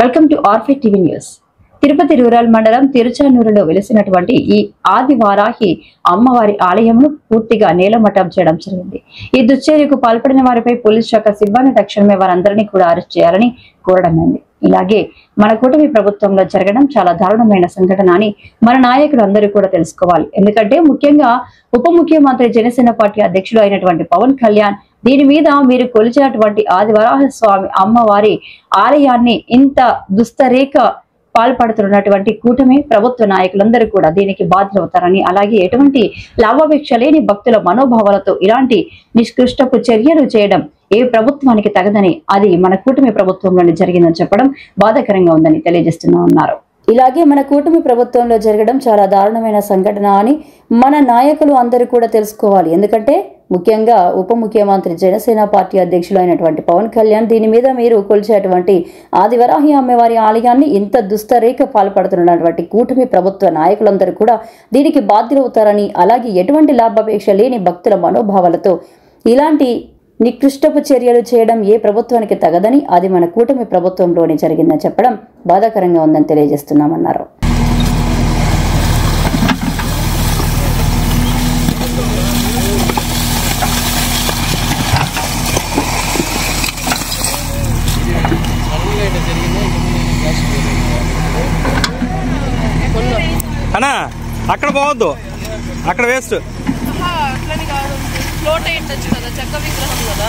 Welcome to ఆర్ఫీ TV news. Tirupati rural మండలం తిరుచానూరులో వెలిసినటువంటి ఈ ఆదివారాహి అమ్మవారి ఆలయంను పూర్తిగా నేలమట్టం చేయడం జరిగింది. ఈ దుశ్చర్యకు పాల్పడిన వారిపై పోలీస్ శాఖ సిబ్బంది తక్షణమే వారందరినీ కూడా అరెస్ట్ చేయాలని కోరడమైంది. ఇలాగే మన కూటమి ప్రభుత్వంలో జరగడం చాలా దారుణమైన సంఘటన అని మన నాయకులు అందరూ కూడా తెలుసుకోవాలి. ఎందుకంటే ముఖ్యంగా ఉప ముఖ్యమంత్రి జనసేన పార్టీ అధ్యక్షుడు అయినటువంటి పవన్ కళ్యాణ్ దీని మీద మీరు కొలిచినటువంటి ఆదివరాహ స్వామి అమ్మవారి ఆలయాన్ని ఇంత దుస్తరేఖ పాల్పడుతున్నటువంటి కూటమి ప్రభుత్వ నాయకులందరూ కూడా దీనికి బాధ్యులవుతారని, అలాగే ఎటువంటి లాభాపేక్ష లేని భక్తుల మనోభావాలతో ఇలాంటి నిష్కృష్టపు చర్యలు చేయడం ఏ ప్రభుత్వానికి తగదని, అది మన కూటమి ప్రభుత్వంలోనే జరిగిందని చెప్పడం బాధాకరంగా ఉందని తెలియజేస్తున్నారు. ఇలాగే మన కూటమి ప్రభుత్వంలో జరగడం చాలా దారుణమైన సంఘటన అని మన నాయకులు అందరూ కూడా తెలుసుకోవాలి. ఎందుకంటే ముఖ్యంగా ఉప ముఖ్యమంత్రి జనసేన పార్టీ అధ్యక్షులు అయినటువంటి పవన్ కళ్యాణ్ దీని మీద మీరు కొలిచేటువంటి ఆదివరాహి అమ్మవారి ఆలయాన్ని ఇంత దుస్తరేఖ పాల్పడుతున్నటువంటి కూటమి ప్రభుత్వ నాయకులందరూ కూడా దీనికి బాధ్యులవుతారని, అలాగే ఎటువంటి లాభాపేక్ష లేని భక్తుల మనోభావాలతో ఇలాంటి నికృష్టపు చర్యలు చేయడం ఏ ప్రభుత్వానికి తగదని, అది మన కూటమి ప్రభుత్వంలోనే జరిగిందని చెప్పడం బాధాకరంగా ఉందని తెలియజేస్తున్నామన్నారు. అన్నా అక్కడ పోవద్దు, అక్కడ వేస్ట్. ఫ్లోట్ అయ్యొచ్చు కదా, చెక్క విగ్రహం కదా.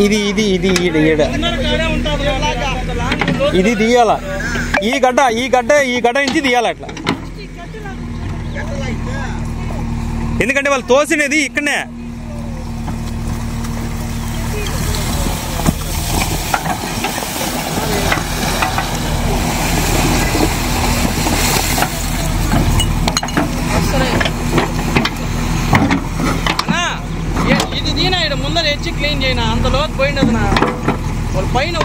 ఇది ఇది ఇది ఇది తీయాల, ఈ గడ్డ నుంచి తీయాలి అట్లా. ఎందుకంటే వాళ్ళు తోసినది ఇక్కడనే. ఇది దీనా ఇక్కడ ముందర ఎచ్చి క్లీన్ చేయనా, అంత లోతు పోయినది నా వాళ్ళు పైన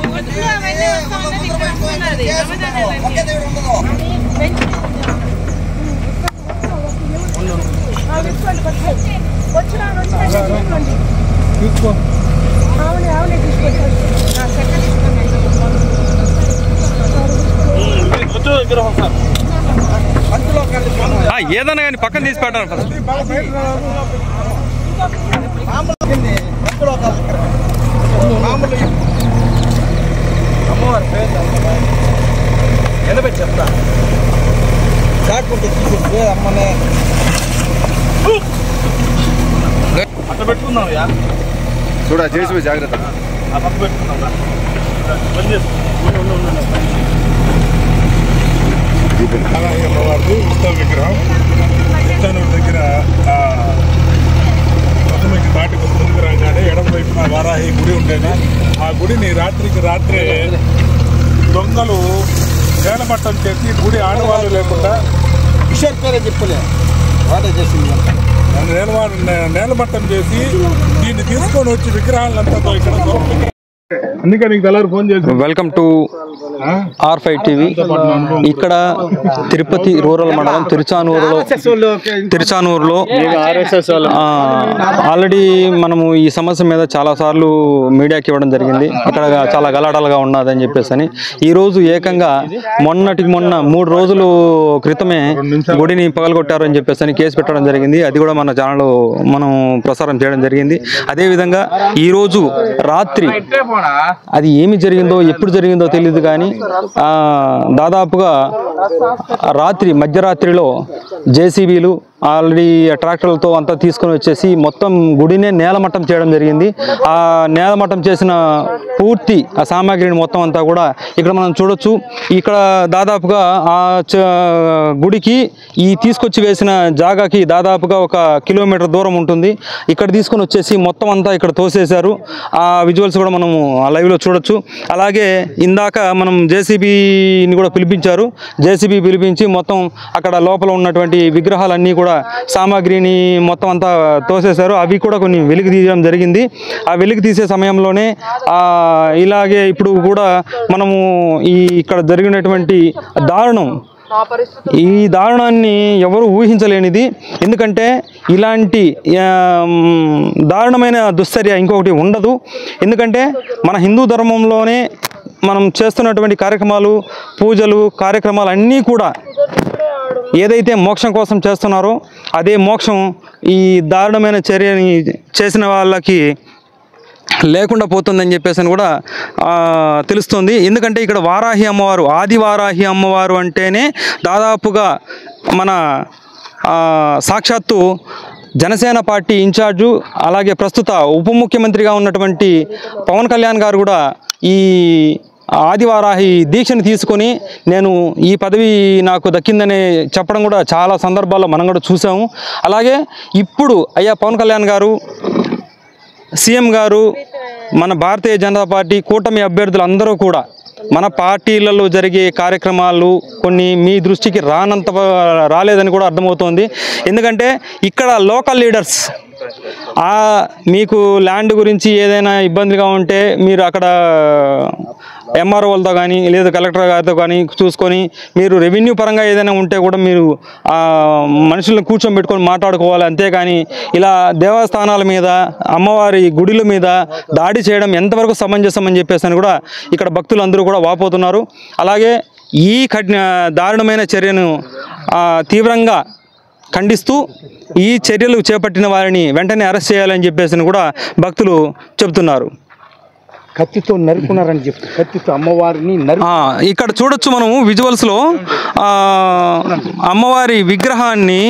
ఏదన్నా కానీ పక్కన తీసి పెట్టారు. అమ్మవారి పేరు ఎనబెట్టి చెప్తా చాకుంటే తీసేస్తే అమ్మనే అట్లా పెట్టుకుందాం. చూడ చేసి జాగ్రత్త పక్క పెట్టుకుందాం. అమ్మవారిది ఉత్సవ విగ్రహం ఉత్సవం దగ్గర నాటికి ముందుకు రాగానే ఎడమ వైపున వారాహి గుడి ఉండేది. ఆ గుడిని రాత్రికి రాత్రే దొంగలు నేలమట్టం చేసి గుడి ఆడవాళ్ళు లేకుండా కిషోర్ పేరే చెప్పలే వాటే చేసింది. నేలమట్టం చేసి దీన్ని తీసుకొని వచ్చి విగ్రహాలంతా ఇక్కడ అందుకే నీకు తెల్లారు ఫోన్ చేసి. Welcome to R five TV. ఇక్కడ తిరుపతి రూరల్ మండలం తిరుచానూరులో ఆల్రెడీ మనము ఈ సమస్య మీద చాలా సార్లు మీడియాకి ఇవ్వడం జరిగింది. ఇక్కడ చాలా గలాటలుగా ఉన్నదని చెప్పేసి అని ఈరోజు ఏకంగా మొన్న 3 రోజుల క్రితమే గుడిని పగలగొట్టారని చెప్పేసి అని కేసు పెట్టడం జరిగింది. అది కూడా మన ఛానల్లో మనం ప్రసారం చేయడం జరిగింది. అదేవిధంగా ఈరోజు రాత్రి అది ఏమి జరిగిందో ఎప్పుడు జరిగిందో తెలియదు కానీ దాదాపుగా మధ్యరాత్రిలో జేసీబీలు ఆల్రెడీ ట్రాక్టర్లతో అంతా తీసుకొని వచ్చేసి మొత్తం గుడినే నేలమట్టం చేయడం జరిగింది. ఆ నేలమట్టం చేసిన పూర్తి ఆ సామాగ్రిని మొత్తం అంతా కూడా ఇక్కడ మనం చూడొచ్చు. ఇక్కడ దాదాపుగా ఆ గుడికి ఈ తీసుకొచ్చి వేసిన జాగాకి దాదాపుగా 1 కిలోమీటర్ దూరం ఉంటుంది. ఇక్కడ తీసుకొని వచ్చేసి మొత్తం అంతా ఇక్కడ తోసేశారు. ఆ విజువల్స్ కూడా మనము లైవ్లో చూడొచ్చు. అలాగే ఇందాక మనం జేసీబీని కూడా పిలిపించారు. జేసీబీ పిలిపించి మొత్తం అక్కడ లోపల ఉన్నటువంటి విగ్రహాలన్నీ కూడా సామాగ్రిని మొత్తం అంతా తోసేశారు. అవి కూడా కొన్ని వెలికి తీయడం జరిగింది. ఆ వెలికి తీసే సమయంలోనే ఇలాగే ఇప్పుడు కూడా మనము ఇక్కడ జరిగినటువంటి దారుణం ఈ దారుణాన్ని ఎవరు ఊహించలేనిది. ఎందుకంటే ఇలాంటి దారుణమైన దుశ్చర్య ఇంకొకటి ఉండదు. ఎందుకంటే మన హిందూ ధర్మంలోనే మనం చేస్తున్నటువంటి కార్యక్రమాలు, పూజలు, కార్యక్రమాలు అన్నీ కూడా ఏదైతే మోక్షం కోసం చేస్తున్నారో అదే మోక్షం ఈ దారుణమైన చర్యని చేసిన వాళ్ళకి లేకుండా పోతుందని చెప్పేసి కూడా తెలుస్తుంది. ఎందుకంటే ఇక్కడ వారాహి అమ్మవారు, ఆది వారాహి అమ్మవారు అంటేనే దాదాపుగా మన సాక్షాత్తు జనసేన పార్టీ ఇన్ఛార్జు, అలాగే ప్రస్తుత ఉప ముఖ్యమంత్రిగా ఉన్నటువంటి పవన్ కళ్యాణ్ గారు కూడా ఈ ఆదివారాహి దీక్షను తీసుకొని నేను ఈ పదవి నాకు దక్కిందని చెప్పడం కూడా చాలా సందర్భాల్లో మనం కూడా చూసాము. అలాగే ఇప్పుడు అయ్యా పవన్ కళ్యాణ్ గారు, సీఎం గారు, మన భారతీయ జనతా పార్టీ కూటమి అభ్యర్థులు అందరూ కూడా మన పార్టీలలో జరిగే కార్యక్రమాలు కొన్ని మీ దృష్టికి రాలేదని కూడా అర్థమవుతోంది. ఎందుకంటే ఇక్కడ లోకల్ లీడర్స్ మీకు ల్యాండ్ గురించి ఏదైనా ఇబ్బందిగా ఉంటే మీరు అక్కడ ఎంఆర్ఓలతో కానీ లేదా కలెక్టర్ గారితో కానీ చూసుకొని, మీరు రెవెన్యూ పరంగా ఏదైనా ఉంటే కూడా మీరు మనుషులను కూర్చోబెట్టుకొని మాట్లాడుకోవాలి. అంతేకాని ఇలా దేవస్థానాల మీద, అమ్మవారి గుడిల మీద దాడి చేయడం ఎంతవరకు సమంజసం అని చెప్పేసి కూడా ఇక్కడ భక్తులు అందరూ కూడా వాపోతున్నారు. అలాగే ఈ దారుణమైన చర్యను తీవ్రంగా ఖండిస్తూ ఈ చర్యలు చేపట్టిన వారిని వెంటనే అరెస్ట్ చేయాలని చెప్పేసి కూడా భక్తులు చెబుతున్నారు. కత్తితో నరుకున్నారని చెప్పి, కత్తితో అమ్మవారిని ఇక్కడ చూడొచ్చు మనము విజువల్స్లో అమ్మవారి విగ్రహాన్ని,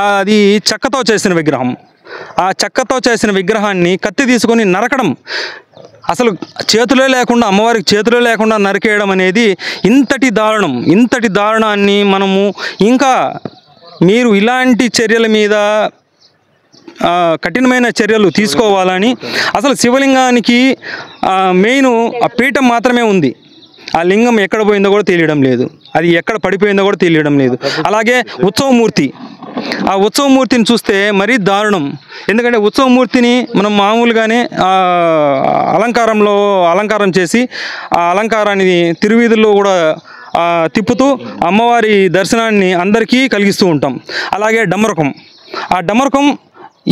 అది చెక్కతో చేసిన విగ్రహం, ఆ చెక్కతో చేసిన విగ్రహాన్ని కత్తి తీసుకొని నరకడం, అసలు చేతులే లేకుండా, అమ్మవారికి చేతులే లేకుండా నరికేయడం అనేది ఇంతటి దారుణాన్ని మనము ఇంకా మీరు ఇలాంటి చర్యల మీద కఠినమైన చర్యలు తీసుకోవాలని, అసలు శివలింగానికి మెయిన్ ఆ పీఠం మాత్రమే ఉంది, ఆ లింగం ఎక్కడ పోయిందో కూడా తెలియడం లేదు, అది ఎక్కడ పడిపోయిందో కూడా తెలియడం లేదు. అలాగే ఉత్సవమూర్తి, ఆ ఉత్సవమూర్తిని చూస్తే మరీ దారుణం. ఎందుకంటే ఉత్సవమూర్తిని మనం మామూలుగానే అలంకారం చేసి ఆ అలంకారాన్ని తిరువీధుల్లో కూడా తిప్పుతూ అమ్మవారి దర్శనాన్ని అందరికీ కలిగిస్తూ ఉంటాం. అలాగే డమరుకం, ఆ డమరుకం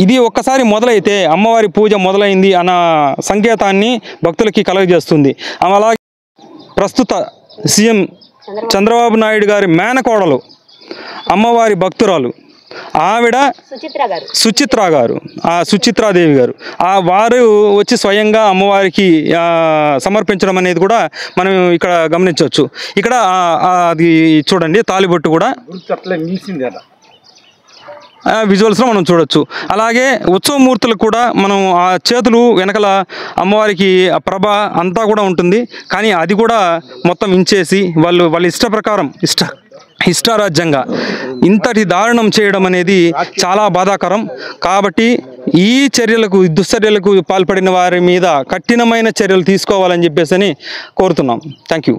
ఇది ఒక్కసారి మొదలైతే అమ్మవారి పూజ మొదలైంది అన్న సంకేతాన్ని భక్తులకి కలుగజేస్తుంది. అలాగే ప్రస్తుత సీఎం చంద్రబాబు నాయుడు గారి మేనకోడలు, అమ్మవారి భక్తురాలు ఆవిడ సుచిత్ర గారు, ఆ సుచిత్రాదేవి గారు, వారు వచ్చి స్వయంగా అమ్మవారికి సమర్పించడం అనేది కూడా మనం ఇక్కడ గమనించవచ్చు. ఇక్కడ అది చూడండి, తాలిబొట్టు కూడా విజువల్స్లో మనం చూడొచ్చు. అలాగే ఉత్సవమూర్తులకు కూడా మనం ఆ చేతులు వెనకల అమ్మవారికి ఆ ప్రభ అంతా కూడా ఉంటుంది, కానీ అది కూడా మొత్తం ఇంచేసి వాళ్ళ ఇష్ట ప్రకారం ఇష్టారాజ్యంగా ఇంతటి దారుణం చేయడం అనేది చాలా బాధాకరం. కాబట్టి ఈ దుశ్చర్యలకు పాల్పడిన వారి మీద కఠినమైన చర్యలు తీసుకోవాలని చెప్పేసి కోరుతున్నాం. Thank you.